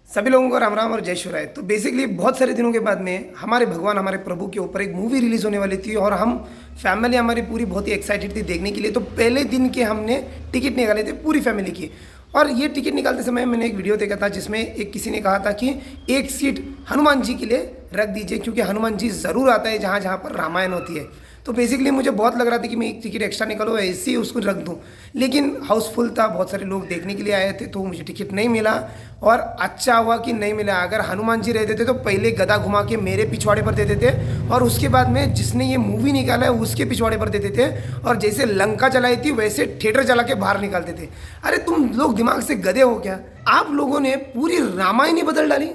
सभी लोगों को राम राम और जय शिवराय। तो बेसिकली बहुत सारे दिनों के बाद में हमारे भगवान हमारे प्रभु के ऊपर एक मूवी रिलीज़ होने वाली थी और हम फैमिली हमारी पूरी बहुत ही एक्साइटेड थी देखने के लिए। तो पहले दिन के हमने टिकट निकाले थे पूरी फैमिली की। और ये टिकट निकालते समय मैंने एक वीडियो देखा था जिसमें एक किसी ने कहा था कि एक सीट हनुमान जी के लिए रख दीजिए, क्योंकि हनुमान जी ज़रूर आता है जहाँ जहाँ पर रामायण होती है। तो बेसिकली मुझे बहुत लग रहा था कि मैं एक टिकट एक्स्ट्रा निकालूँ, ऐसे ही उसको रख दूँ, लेकिन हाउसफुल था, बहुत सारे लोग देखने के लिए आए थे, तो मुझे टिकट नहीं मिला। और अच्छा हुआ कि नहीं मिला। अगर हनुमान जी रहते थे तो पहले गदा घुमा के मेरे पिछवाड़े पर देते थे और उसके बाद में जिसने ये मूवी निकाला है उसके पिछवाड़े पर देते थे, और जैसे लंका जलाई थी वैसे थिएटर जला के बाहर निकालते थे। अरे तुम लोग दिमाग से गधे हो क्या? आप लोगों ने पूरी रामायण ही बदल डाली।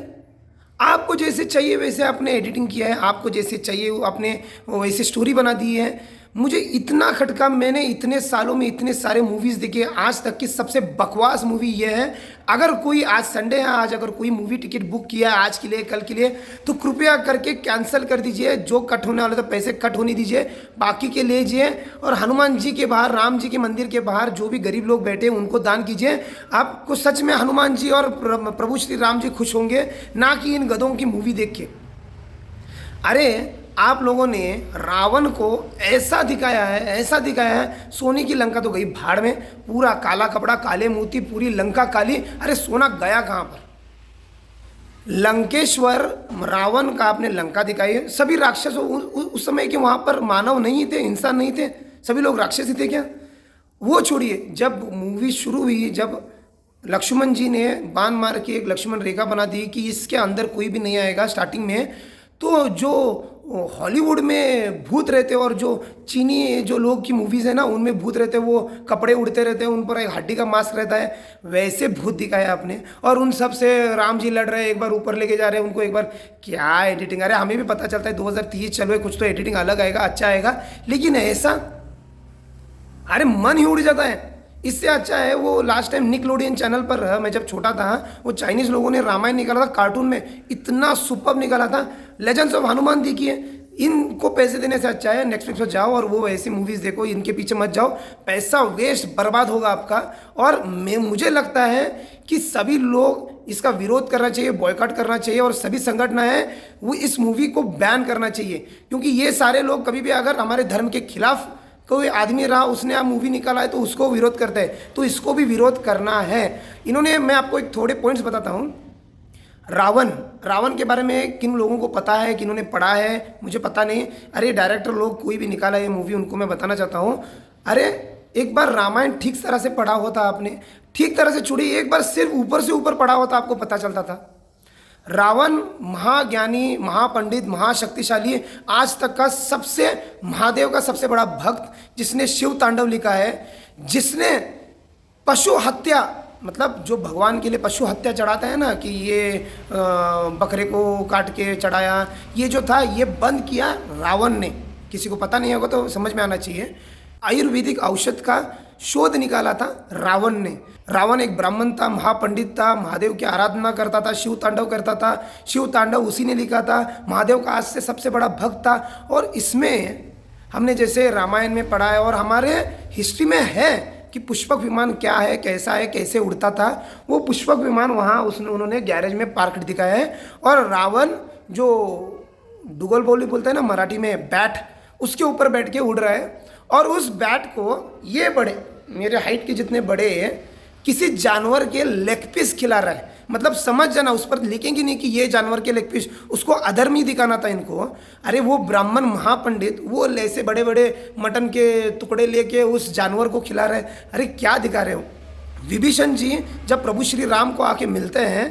आपको जैसे चाहिए वैसे आपने एडिटिंग किया है, आपको जैसे चाहिए वो आपने वैसे स्टोरी बना दी है। मुझे इतना खटका, मैंने इतने सालों में इतने सारे मूवीज़ देखे, आज तक की सबसे बकवास मूवी ये है। अगर कोई आज संडे है, आज अगर कोई मूवी टिकट बुक किया है आज के लिए कल के लिए, तो कृपया करके कैंसिल कर दीजिए। जो कट होने वाले तो पैसे कट होने दीजिए, बाकी के लीजिए। और हनुमान जी के बाहर, राम जी के मंदिर के बाहर जो भी गरीब लोग बैठे हैं उनको दान कीजिए। आपको सच में हनुमान जी और प्रभु श्री राम जी खुश होंगे, ना कि इन गधों की मूवी देख के। अरे आप लोगों ने रावण को ऐसा दिखाया है, ऐसा दिखाया है, सोने की लंका तो गई भाड़ में, पूरा काला कपड़ा, काले मोती, पूरी लंका काली। अरे सोना गया कहाँ पर? लंकेश्वर रावण का आपने लंका दिखाई है। सभी राक्षस उस समय के वहाँ पर मानव नहीं थे, इंसान नहीं थे, सभी लोग राक्षस ही थे क्या? वो छोड़िए, जब मूवी शुरू हुई, जब लक्ष्मण जी ने बाण मार के एक लक्ष्मण रेखा बना दी कि इसके अंदर कोई भी नहीं आएगा स्टार्टिंग में, तो जो हॉलीवुड में भूत रहते और जो चीनी जो लोग की मूवीज़ है ना उनमें भूत रहते, वो कपड़े उड़ते रहते हैं, उन पर एक हड्डी का मास्क रहता है, वैसे भूत दिखाया आपने। और उन सब से राम जी लड़ रहे हैं, एक बार ऊपर लेके जा रहे हैं उनको, एक बार क्या एडिटिंग। अरे हमें भी पता चलता है 2030 चलो है, कुछ तो एडिटिंग अलग आएगा, अच्छा आएगा, लेकिन ऐसा, अरे मन ही उड़ जाता है। इससे अच्छा है वो लास्ट टाइम निकलोडियन चैनल पर, मैं जब छोटा था, वो चाइनीज़ लोगों ने रामायण निकाला था कार्टून में, इतना सुपर निकाला था। लेजेंड्स ऑफ हनुमान देखिए। इनको पैसे देने से अच्छा है नेटफ्लिक्स पर जाओ और वो ऐसी मूवीज़ देखो, इनके पीछे मत जाओ, पैसा वेस्ट बर्बाद होगा आपका। और मुझे लगता है कि सभी लोग इसका विरोध करना चाहिए, बॉयकॉट करना चाहिए, और सभी संगठन हैं वो इस मूवी को बैन करना चाहिए, क्योंकि ये सारे लोग कभी भी अगर हमारे धर्म के खिलाफ कोई आदमी रहा, उसने आप मूवी निकाला है तो उसको विरोध करते हैं, तो इसको भी विरोध करना है। इन्होंने, मैं आपको एक थोड़े पॉइंट्स बताता हूँ। रावण के बारे में किन लोगों को पता है, किन्होंने पढ़ा है, मुझे पता नहीं। अरे डायरेक्टर लोग कोई भी निकाला ये मूवी, उनको मैं बताना चाहता हूँ, अरे एक बार रामायण ठीक तरह से पढ़ा होता आपने, ठीक तरह से छोड़िए, एक बार सिर्फ ऊपर से ऊपर पढ़ा होता आपको पता चलता था। रावण महाज्ञानी, महापंडित, महाशक्तिशाली, आज तक का सबसे, महादेव का सबसे बड़ा भक्त, जिसने शिव तांडव लिखा है, जिसने पशु हत्या, मतलब जो भगवान के लिए पशु हत्या चढ़ाता है ना, कि ये बकरे को काट के चढ़ाया, ये जो था ये बंद किया रावण ने। किसी को पता नहीं होगा तो समझ में आना चाहिए। आयुर्वेदिक औषध का शोध निकाला था रावण ने। रावण एक ब्राह्मण था, महापंडित था, महादेव की आराधना करता था, शिव तांडव करता था, शिव तांडव उसी ने लिखा था, महादेव का आज से सबसे बड़ा भक्त था। और इसमें हमने जैसे रामायण में पढ़ा है और हमारे हिस्ट्री में है कि पुष्पक विमान क्या है, कैसा है, कैसे उड़ता था। वो पुष्पक विमान वहाँ उन्होंने गैरेज में पार्क दिखाया है। और रावण जो डुगल बोली बोलते हैं ना मराठी में, बैट, उसके ऊपर बैठ के उड़ रहा है, और उस बैट को ये बड़े, मेरे हाइट के जितने बड़े किसी जानवर के लेग पीस खिला रहा है। मतलब समझ जाना, उस पर लिखेंगे नहीं कि ये जानवर के लेग पीस, उसको अधर्मी दिखाना था इनको। अरे वो ब्राह्मण महापंडित, वो ऐसे बड़े बड़े मटन के टुकड़े लेके उस जानवर को खिला रहे हैं। अरे क्या दिखा रहे हो? विभीषण जी जब प्रभु श्री राम को आके मिलते हैं,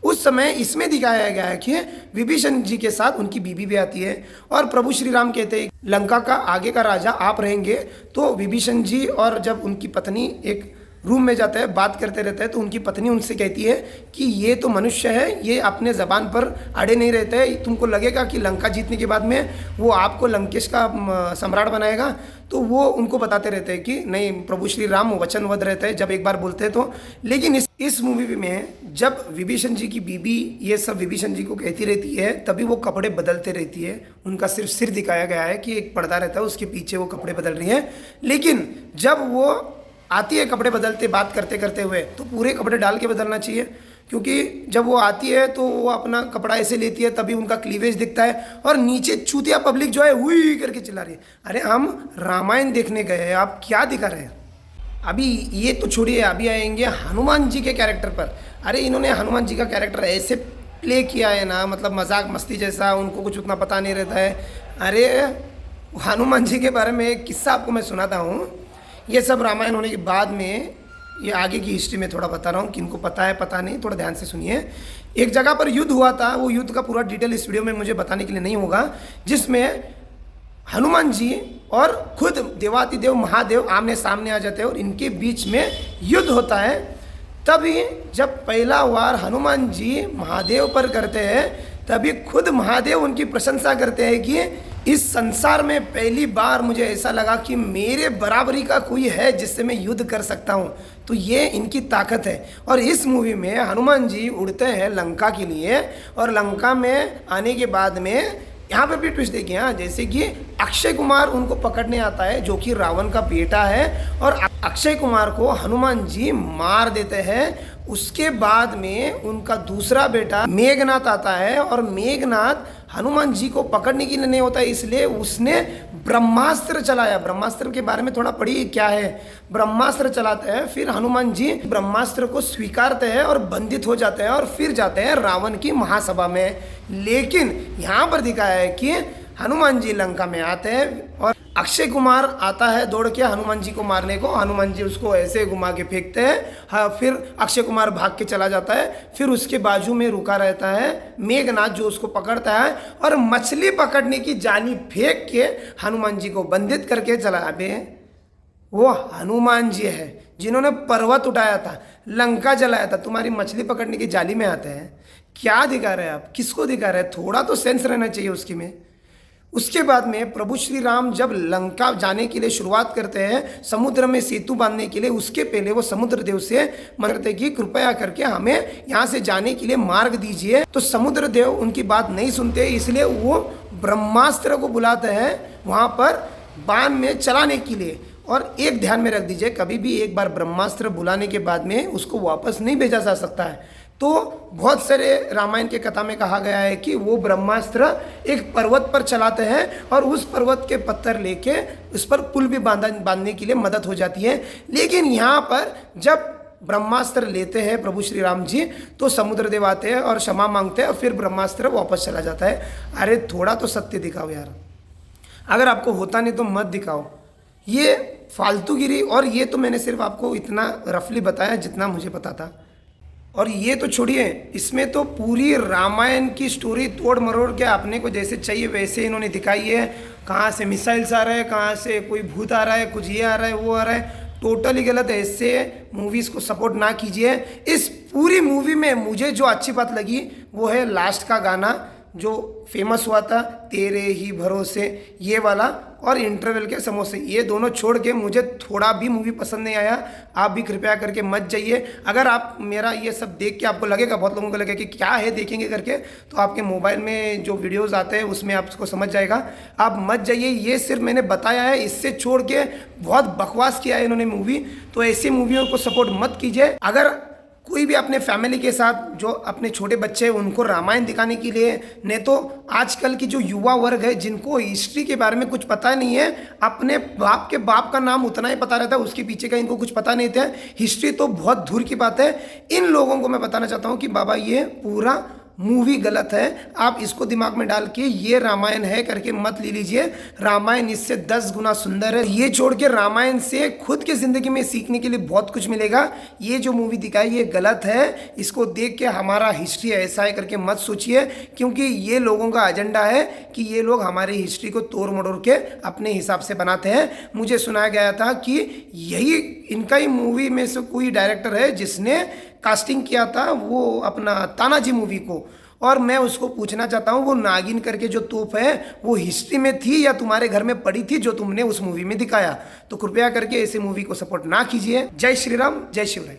उस समय इसमें दिखाया गया है कि विभीषण जी के साथ उनकी बीबी भी आती है, और प्रभु श्री राम कहते हैं लंका का आगे का राजा आप रहेंगे। तो विभीषण जी और जब उनकी पत्नी एक रूम में जाता है, बात करते रहता है, तो उनकी पत्नी उनसे कहती है कि ये तो मनुष्य है, ये अपने ज़बान पर अड़े नहीं रहते हैं, तुमको लगेगा कि लंका जीतने के बाद में वो आपको लंकेश का सम्राट बनाएगा। तो वो उनको बताते रहते हैं कि नहीं, प्रभु श्री राम वचनबद्ध रहते हैं जब एक बार बोलते हैं तो। लेकिन इस मूवी में जब विभीषण जी की बीबी ये सब विभीषण जी को कहती रहती है, तभी वो कपड़े बदलते रहती है। उनका सिर्फ सिर दिखाया गया है कि एक पर्दा रहता है, उसके पीछे वो कपड़े बदल रही है। लेकिन जब वो आती है कपड़े बदलते, बात करते करते हुए, तो पूरे कपड़े डाल के बदलना चाहिए। क्योंकि जब वो आती है तो वो अपना कपड़ा ऐसे लेती है, तभी उनका क्लीवेज दिखता है और नीचे चूतिया पब्लिक जो है हुई करके चिल्ला रही है। अरे हम रामायण देखने गए हैं, आप क्या दिखा रहे हैं? अभी ये तो छोड़िए, अभी आएंगे हनुमान जी के कैरेक्टर पर। अरे इन्होंने हनुमान जी का कैरेक्टर ऐसे प्ले किया है ना, मतलब मजाक मस्ती जैसा, उनको कुछ उतना पता नहीं रहता है। अरे हनुमान जी के बारे में एक किस्सा आपको मैं सुनाता हूँ। ये सब रामायण होने के बाद में, ये आगे की हिस्ट्री में थोड़ा बता रहा हूँ, किनको पता है पता नहीं, थोड़ा ध्यान से सुनिए। एक जगह पर युद्ध हुआ था, वो युद्ध का पूरा डिटेल इस वीडियो में मुझे बताने के लिए नहीं होगा, जिसमें हनुमान जी और खुद देवातिदेव महादेव आमने सामने आ जाते हैं और इनके बीच में युद्ध होता है। तभी जब पहला वार हनुमान जी महादेव पर करते हैं, तभी खुद महादेव उनकी प्रशंसा करते हैं कि इस संसार में पहली बार मुझे ऐसा लगा कि मेरे बराबरी का कोई है जिससे मैं युद्ध कर सकता हूँ। तो ये इनकी ताकत है। और इस मूवी में हनुमान जी उड़ते हैं लंका के लिए, और लंका में आने के बाद में यहाँ पर भी ट्विस्ट देखिए। हाँ, जैसे कि अक्षय कुमार उनको पकड़ने आता है, जो कि रावण का बेटा है, और अक्षय कुमार को हनुमान जी मार देते हैं। उसके बाद में उनका दूसरा बेटा मेघनाथ आता है, और मेघनाथ हनुमान जी को पकड़ने के लिए नहीं होता है, इसलिए उसने ब्रह्मास्त्र चलाया। ब्रह्मास्त्र के बारे में थोड़ा पढ़िए क्या है। ब्रह्मास्त्र चलाते हैं, फिर हनुमान जी ब्रह्मास्त्र को स्वीकारते हैं और बंधित हो जाते हैं, और फिर जाते हैं रावण की महासभा में। लेकिन यहाँ पर दिखाया है कि हनुमान जी लंका में आते हैं और अक्षय कुमार आता है दौड़ के हनुमान जी को मारने को। हनुमान जी उसको ऐसे घुमा के फेंकते हैं। हाँ, फिर अक्षय कुमार भाग के चला जाता है। फिर उसके बाजू में रुका रहता है मेघनाथ, जो उसको पकड़ता है और मछली पकड़ने की जाली फेंक के हनुमान जी को बंधित करके चला। अबे वो हनुमान जी है जिन्होंने पर्वत उठाया था, लंका जलाया था, तुम्हारी मछली पकड़ने की जाली में आते हैं। क्या दिखा रहे हैं आप? किसको दिखा रहे हैं? थोड़ा तो सेंस रहना चाहिए उसकी में। उसके बाद में प्रभु श्री राम जब लंका जाने के लिए शुरुआत करते हैं, समुद्र में सेतु बांधने के लिए, उसके पहले वो समुद्र देव से मांगते कि कृपया करके हमें यहाँ से जाने के लिए मार्ग दीजिए। तो समुद्र देव उनकी बात नहीं सुनते, इसलिए वो ब्रह्मास्त्र को बुलाते हैं वहाँ पर बाण में चलाने के लिए। और एक ध्यान में रख दीजिए, कभी भी एक बार ब्रह्मास्त्र बुलाने के बाद में उसको वापस नहीं भेजा जा सकता है। तो बहुत सारे रामायण के कथा में कहा गया है कि वो ब्रह्मास्त्र एक पर्वत पर चलाते हैं और उस पर्वत के पत्थर लेके उस पर पुल भी बांधने के लिए मदद हो जाती है। लेकिन यहाँ पर जब ब्रह्मास्त्र लेते हैं प्रभु श्री राम जी, तो समुद्र देव आते हैं और क्षमा मांगते हैं और फिर ब्रह्मास्त्र वापस चला जाता है। अरे थोड़ा तो सत्य दिखाओ यार, अगर आपको होता नहीं तो मत दिखाओ। ये फालतूगिरी, और ये तो मैंने सिर्फ आपको इतना रफली बताया जितना मुझे पता था। और ये तो छोड़िए, इसमें तो पूरी रामायण की स्टोरी तोड़ मरोड़ के अपने को जैसे चाहिए वैसे इन्होंने दिखाई है। कहाँ से मिसाइल्स आ रहे हैं, कहाँ से कोई भूत आ रहा है, कुछ ये आ रहा है, वो आ रहा है, टोटली गलत है। इससे मूवीज़ को सपोर्ट ना कीजिए। इस पूरी मूवी में मुझे जो अच्छी बात लगी वो है लास्ट का गाना जो फेमस हुआ था, तेरे ही भरोसे, ये वाला, और इंटरवल के समोसे। ये दोनों छोड़ के मुझे थोड़ा भी मूवी पसंद नहीं आया। आप भी कृपया करके मत जाइए। अगर आप मेरा ये सब देख के आपको लगेगा, बहुत लोगों को लगेगा कि क्या है देखेंगे करके, तो आपके मोबाइल में जो वीडियोस आते हैं उसमें आपको समझ जाएगा। आप मत जाइए। ये सिर्फ मैंने बताया है, इससे छोड़ के बहुत बकवास किया है इन्होंने मूवी। तो ऐसी मूवियों को सपोर्ट मत कीजिए। अगर कोई भी अपने फैमिली के साथ जो अपने छोटे बच्चे हैं उनको रामायण दिखाने के लिए, नहीं तो आजकल की जो युवा वर्ग है जिनको हिस्ट्री के बारे में कुछ पता नहीं है, अपने बाप के बाप का नाम उतना ही पता रहता है, उसके पीछे का इनको कुछ पता नहीं था, हिस्ट्री तो बहुत दूर की बात है। इन लोगों को मैं बताना चाहता हूँ कि बाबा ये पूरा मूवी गलत है। आप इसको दिमाग में डाल के ये रामायण है करके मत ले लीजिए। रामायण इससे 10 गुना सुंदर है। ये छोड़ के रामायण से खुद की ज़िंदगी में सीखने के लिए बहुत कुछ मिलेगा। ये जो मूवी दिखाई ये गलत है। इसको देख के हमारा हिस्ट्री ऐसा है करके मत सोचिए, क्योंकि ये लोगों का एजेंडा है कि ये लोग हमारी हिस्ट्री को तोड़ मड़ोड़ के अपने हिसाब से बनाते हैं। मुझे सुनाया गया था कि यही इनका ही मूवी में से कोई डायरेक्टर है जिसने कास्टिंग किया था वो अपना तानाजी मूवी को। और मैं उसको पूछना चाहता हूँ, वो नागिन करके जो तोप है वो हिस्ट्री में थी या तुम्हारे घर में पड़ी थी जो तुमने उस मूवी में दिखाया? तो कृपया करके ऐसे मूवी को सपोर्ट ना कीजिए। जय श्री राम, जय शिवराय।